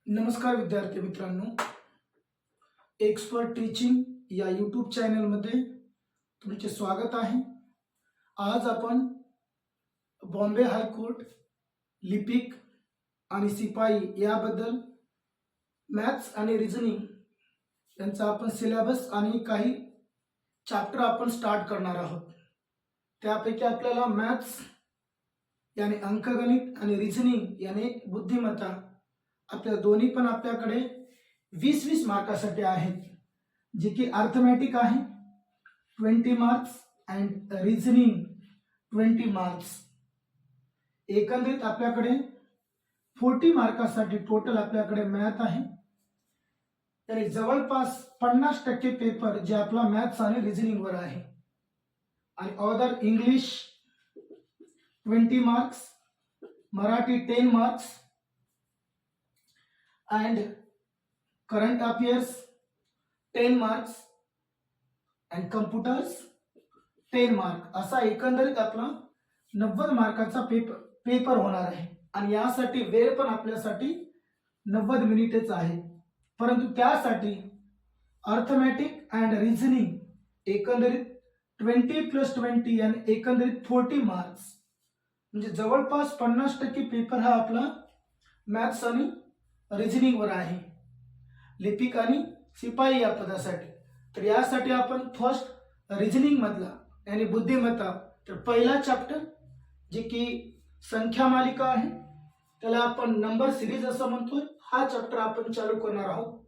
नमस्कार विद्यार्थी मित्रांनो, एक्सपर्ट टीचिंग या यूट्यूब चॅनलमध्ये तुमचे स्वागत आहे. आज आपण बॉम्बे हायकोर्ट लिपिक आणि सिपाई याबद्दल मॅथ्स आणि रिझनिंग यांचा आपण सिलेबस आणि काही चॅप्टर आपण स्टार्ट करणार आहोत. त्यापैकी आपल्याला मॅथ्स याने अंकगणित आणि रिझनिंग याने बुद्धिमत्ता आपल्या दोन्ही पण आपल्याकडे 20-20 मार्कासाठी आहेत, जे की अर्थमॅटिक आहे 20 मार्क्स अँड रिझनिंग 20 मार्क्स. एकंदरीत आपल्याकडे 40 मार्कासाठी टोटल आपल्याकडे मॅथ आहे. तरी जवळपास 50% पेपर जे आपला मॅथ्स आणि रिझनिंग वर आहे. आणि other English 20 marks, Marathi 10 marks and current affairs 10 marks and computers 10 mark असा एकंदरीत आपला 90 मार्काचा पेपर होणार आहे. आणि यासाठी वेळ पण आपल्यासाठी 90 मिनिटेच आहे. परंतु त्यासाठी अर्थमॅटिक अँड रिझनिंग एकंदरीत 20+20 आणि एकंदरीत 40 मार्क्स, म्हणजे जवळपास 50% पेपर हा आपला मॅथ्स आणि रिझनिंग वर आहे, लिपिक आणि सिपाई या पदासाठी. तर यासाठी आपण फर्स्ट रिझनिंग मधला यानी बुद्धिमत्ता, तर पहिला चॅप्टर जे की संख्या मालिका आहे त्याला आपण नंबर सिरीज असं म्हणतोय, हा चॅप्टर आपण चालू करणार आहोत.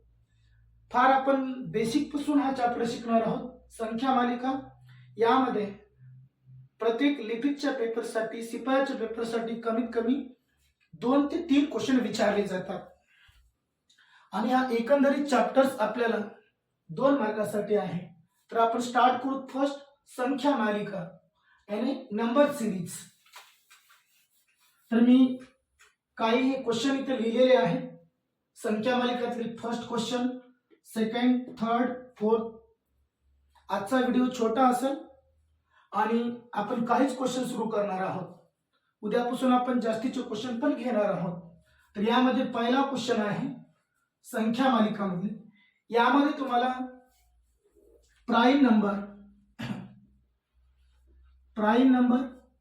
फार आपण बेसिक पासून हा चॅप्टर शिकणार आहोत. संख्या मालिका यामध्ये प्रत्येक लिपिकच्या पेपरसाठी, सिपाईच्या पेपरसाठी कमीत कमी 2 ते 3 क्वेश्चन विचारले जातात. आणि हा एकंदरीत चॅप्टर्स आपल्याला 2 मार्कासाठी आहे. तर आपण स्टार्ट करू फर्स्ट संख्या मालिका यानी नंबर सिरीज. तर मी काही क्वेश्चन इथे लिहिलेले आहेत. संख्या मालिकातले first question, second, third, fourth. आजचा व्हिडिओ छोटा असेल आणि आपण काहीच क्वेश्चन सुरू करणार आहोत. उद्यापासून आपण जास्तीचे क्वेश्चन पण घेणार आहोत. तर यामध्ये पहिला क्वेश्चन आहे संख्या मालिकामध्ये. यामध्ये तुम्हाला प्राइम नंबर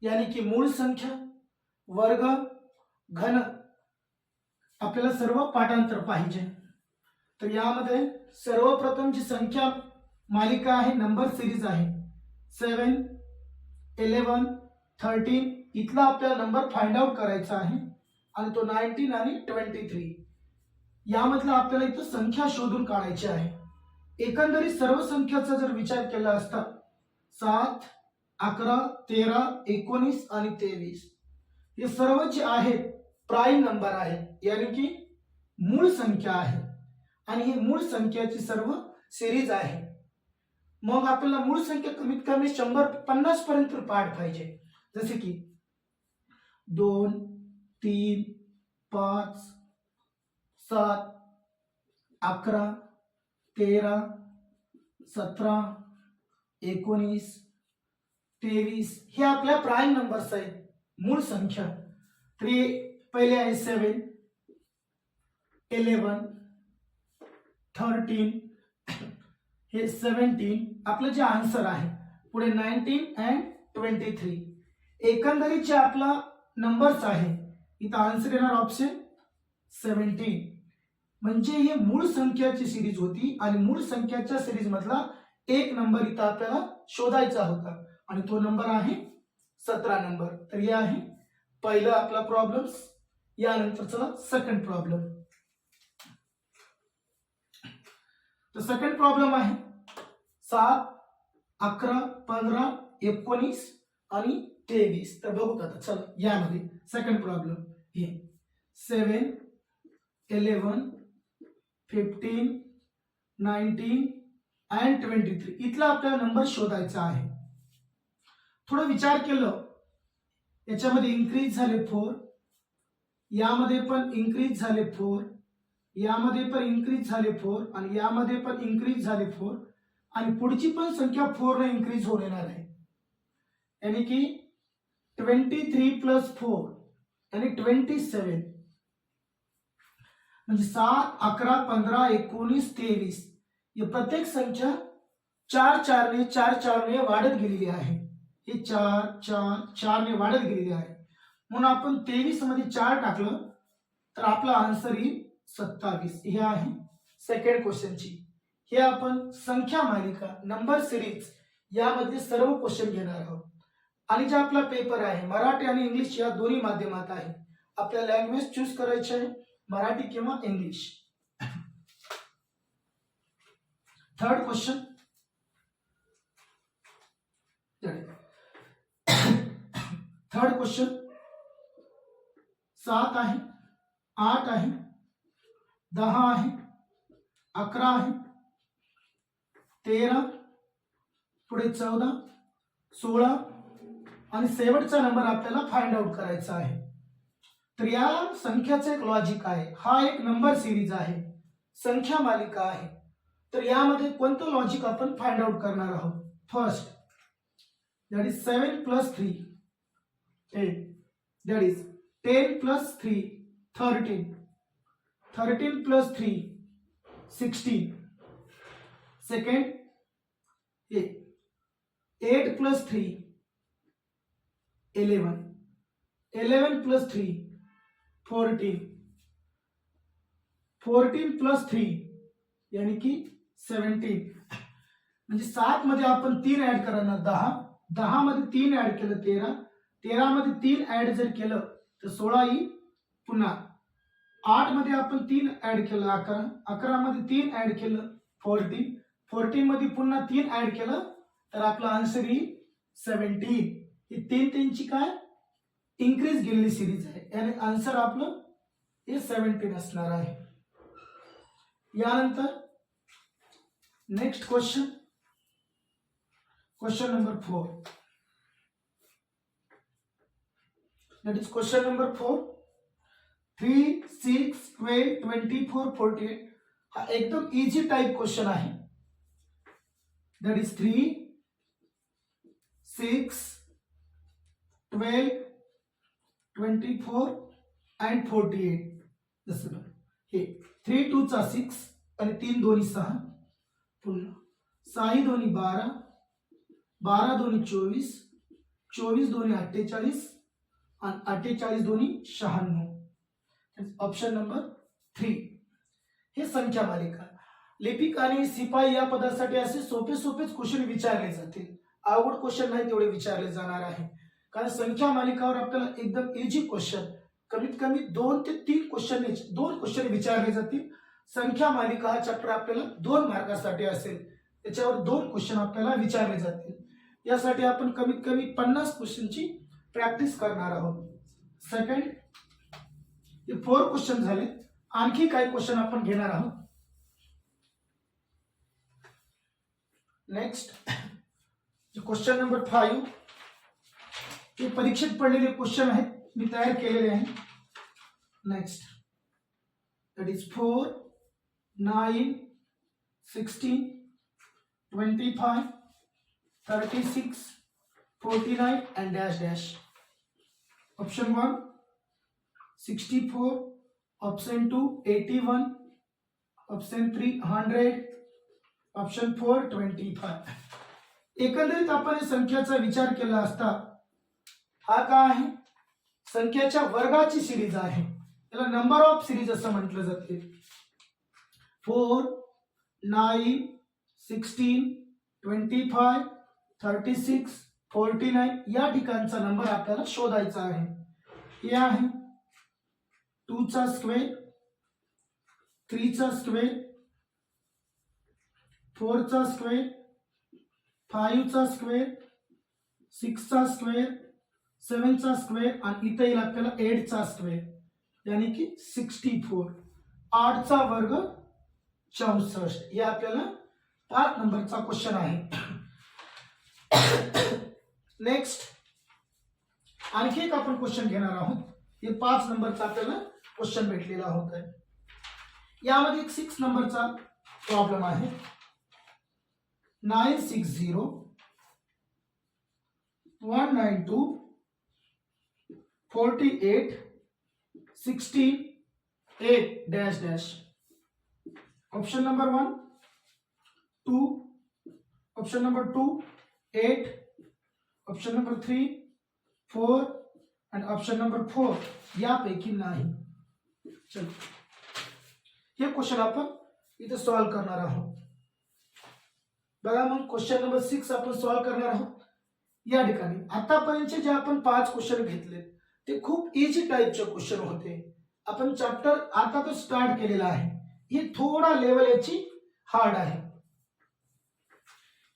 यानी की मूळ संख्या, वर्ग, घन आपल्याला सर्व पाठांतर पाहिजे. तर यामध्ये सर्वप्रथम जी संख्या मालिका आहे, नंबर सिरीज आहे 7, 11, 13. इथला आपल्याला नंबर फाइंड आउट करायचा आहे आणि तो 19 आणि 23 यामधला आपल्याला इथं संख्या शोधून काढायची आहे. एकंदरीत सर्व संख्याचा जर विचार केला असता 7, 11, 13, 19 आणि 23 हे सर्व जे आहेत प्राइम नंबर आहेत, यानी की मूळ संख्या आहे. आणि ही मूळ संख्याची सर्व सिरीज आहे. मग आपल्याला मूळ संख्या कमीत कमी 150 पर्यंत पाठ पाहिजे. जसे की 2, 3, 5, 7, 11, 13, 17, 19, 23 हे आपल्या प्राइम नंबर्स आहेत, मूळ संख्या. तर पहिले आहे 7, 11, 13 हे 17 आपलं जे आन्सर आहे. पुढे 19 अँड 23 एकंदरीत जे आपला नंबर्स आहे इथं आन्सर येणार ऑप्शन 17. म्हणजे ही मूळ संख्याची सिरीज होती आणि मूळ संख्याच्या सिरीज मधला एक नंबर इथं आपल्याला शोधायचा होता आणि तो नंबर आहे 17 नंबर. तर हे आहे पहिला आपला प्रॉब्लेम. यानंतर चला सेकंड प्रॉब्लेम. तर सेकंड प्रॉब्लेम आहे 7, 11, 15, 19 आणि 23. तर बघू आता चला यामध्ये सेकंड प्रॉब्लेम हे 7, 11, 15, 19 अँड 23 इथला आपल्याला नंबर शोधायचा आहे. थोडं विचार केलं, याच्यामध्ये इन्क्रीज झाले 4, यामध्ये पण इन्क्रीज झाले 4, यामध्ये पण इन्क्रीज झाले 4 आणि यामध्ये पण इन्क्रीज झाले 4 आणि पुढची पण संख्या 4 ने इन्क्रीज होऊन येणार आहे. यानी की 23 + 4 यानी 27. म्हणजे 7, 11, 15, 19, 23 या प्रत्येक संख्या 4 ने वाढत गेलेली आहे. हे 4 ने वाढत गेलेली आहे. म्हणून आपण 23 मध्ये 4 टाकलं तर आपला आन्सर येईल 27. हे आहे सेकंड क्वेश्चनची. हे आपण संख्या मालिका नंबर सिरीज यामध्ये सर्व क्वेश्चन घेणार आहोत. आणि जे आपला पेपर आहे मराठी आणि इंग्लिश या दोन्ही माध्यमात आहे. आपल्या लँग्वेज चूज करायचे आहे, मराठी किंवा English. Third question. Third question 7 आहे, 8 आहे, 10 आहे, 11 आहे, 13, पुढे 14, 16 आणि शेवटचा नंबर आपल्याला फाइंड आउट करायचा आहे. तर या संख्याचं एक लॉजिक आहे. हा एक नंबर सिरीज आहे, संख्या मालिका आहे. तर यामध्ये कोणतं लॉजिक आपण फाइंड आउट करणार आहोत. First, that is 7 plus 3 8, that is 10 plus 3 13, 13 plus 3 16. Second, 8 plus 3 11, 11 plus 3 14, 14 plus 3 यानी की 17. म्हणजे 7 मध्ये आपण 3 ऍड करणार 10, 10 मध्ये 3 ऍड केलं 13, 13 मध्ये 3 ऍड जर केलं तर 16 येईल. पुन्हा 8 मध्ये आपण 3 ऍड केलं 11, 11 मध्ये 3 ऍड केलं 14, 14 मध्ये पुन्हा 3 ऍड केलं तर आपला आन्सर येईल 17. ही 3 ची काय इन्क्रीज गेलेली सिरीज आहे. याने आन्सर आपलं हे 17 असणार आहे. यानंतर next question, question number 4. that is question number 4. 3, 6, 12, 24, 48 हा एकदम इजी टाइप क्वेश्चन आहे. that is 3, 6, 12, 24 and 48. जसं हे 3 2 चा 6 आणि 3 दोन्ही 6, पुन्हा 6 दोन्ही 12, 12 दोन्ही 24, 24 दोन्ही 48 आणि 48 दोन्ही 96. ऑप्शन नंबर 3 हे संख्या मालिका. लिपिक आणि शिपाई या पदासाठी असे सोपेच क्वेश्चन विचारले जातील. अवघड क्वेश्चन नाही तेवढे विचारले जाणार आहे. कारण संख्या मालिकावर आपल्याला एकदम इजी क्वेश्चन कमीत कमी 2 ते 3 क्वेश्चन विचारले जातील. संख्या मालिका हा चॅप्टर आपल्याला 2 मार्कासाठी असेल. त्याच्यावर 2 क्वेश्चन आपल्याला विचारले जातील. यासाठी आपण कमीत कमी 50 क्वेश्चनची प्रॅक्टिस करणार आहोत. सेकंड, हे 4 क्वेश्चन झाले. आणखी काही क्वेश्चन आपण घेणार आहोत. Next question number 5. हे परीक्षेत पडलेले क्वेश्चन आहेत, मी तयार केलेले आहे. Next, that is 4, 9, 16, 25, 36, 49 and dash dash. Option 1 64, option 2 81, option 3 100, option 4 25. एकंदरीत आपण संख्याचा विचार केला असता हा काय आहे, संख्याच्या वर्गाची सिरीज आहे. त्याला नंबर ऑफ सिरीज असं म्हटलं जाते. 4, 9, 16, 25, 36, 49 या ठिकाणचा नंबर आपल्याला शोधायचा आहे. हे आहे 2 चा स्क्वेअर, 3 चा स्क्वेअर, 4 चा स्क्वेअर, 5 चा स्क्वेअर, 6 चा स्क्वेअर, 7 चा स्क्वेअर आणि इथे येईल आपल्याला 8 चा स्क्वेअर यानी की 64. 8 चा वर्ग 64. हे आपल्याला 5 नंबरचा क्वेश्चन आहे. नेक्स्ट, आणखी एक आपण क्वेश्चन घेणार आहोत. हे 5 नंबरचा आपल्याला क्वेश्चन भेटलेला होत आहे. यामध्ये एक 6 नंबरचा प्रॉब्लेम आहे. 960 192 48 16 8 dash dash. Option number 1 2, option number 2 8, option number 3 4 आणि ऑप्शन नंबर 4 यापैकी नाही. चलो हे क्वेश्चन आपण इथे सॉल्व करणार आहोत. बघा मग क्वेश्चन नंबर 6 आपण सॉल्व करणार आहोत. या ठिकाणी आतापर्यंतचे जे आपण 5 क्वेश्चन घेतले ते खूप इझी टाईपचे क्वेश्चन होते. आपण चॅप्टर आता तो स्टार्ट केलेला आहे. हे थोडा लेवल याची हार्ड आहे.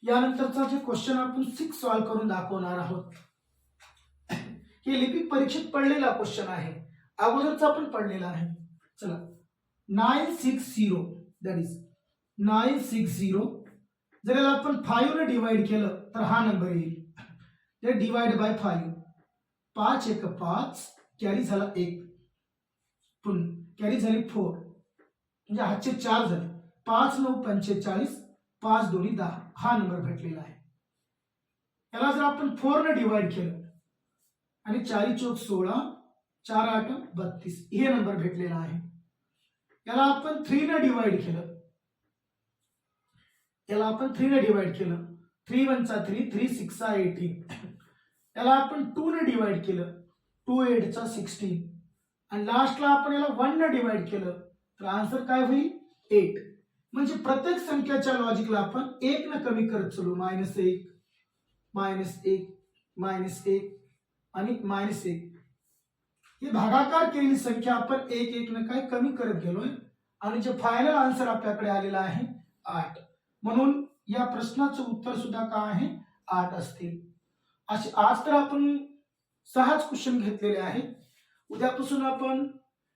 यानंतरचा जे क्वेश्चन आपण 6 सॉल्व करून दाखवणार आहोत. हे लिपिक परीक्षेत पडलेला क्वेश्चन आहे, अगोदरचा आपण पडलेला आहे. चला 960 दॅट इज 960 जर याला आपण 5 ने डिवाइड केलं तर हा नंबर येईल. ते डिवाइड बाय 5, 5 1 5, कॅरी झाला 1, पुन्हा कॅरी झाली 4, म्हणजे हातचे 4 झाले. 5 9 45, 5 2 10 हा नंबर भेटलेला आहे. याला जर आपण 4 ने डिवाइड केलं आणि 4 चौक 16, 4 8 32 हे नंबर भेटलेला आहे. याला आपण 3 ने डिवाइड केलं, याला आपण 3 ने डिवाइड केलं, 3 1 3, 3 6 18. याला आपण 2 ने डिवाइड केलं, 2 8 16 आणि लास्टला आपण याला 1 ने डिवाइड केलं तर आन्सर काय होईल 8. म्हणजे प्रत्येक संख्याच्या लॉजिकला आपण 1 ने कमी करत चलू. -1 -1 -1 आणि -1. ही भागाकार केलेली संख्या आपण 1 1 ने काय कमी करत गेलोय आणि जे फायनल आन्सर आपल्याकडे आलेला आहे 8. म्हणून या प्रश्नाचं उत्तर सुद्धा काय आहे 8 असतील. असे आज तर आपण 6च क्वेश्चन घेतलेले आहेत. उद्यापासून आपण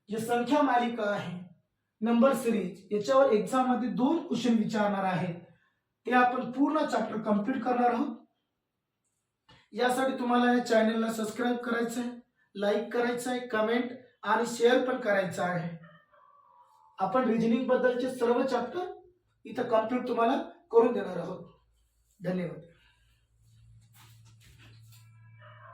जे संख्या मालिका आहे नंबर सिरीज याच्यावर एक्झाम मध्ये 2 क्वेश्चन विचारणार आहेत. ते आपण पूर्ण चॅप्टर कंप्लीट करणार आहोत. यासाठी तुम्हाला या चॅनलला सबस्क्राईब करायचं आहे, लाईक करायचं आहे, कमेंट आणि शेअर पण करायचं आहे. आपण रिजनिंग बद्दलचे सर्व चॅप्टर इथं कंप्लीट तुम्हाला करून देणार आहोत. धन्यवाद.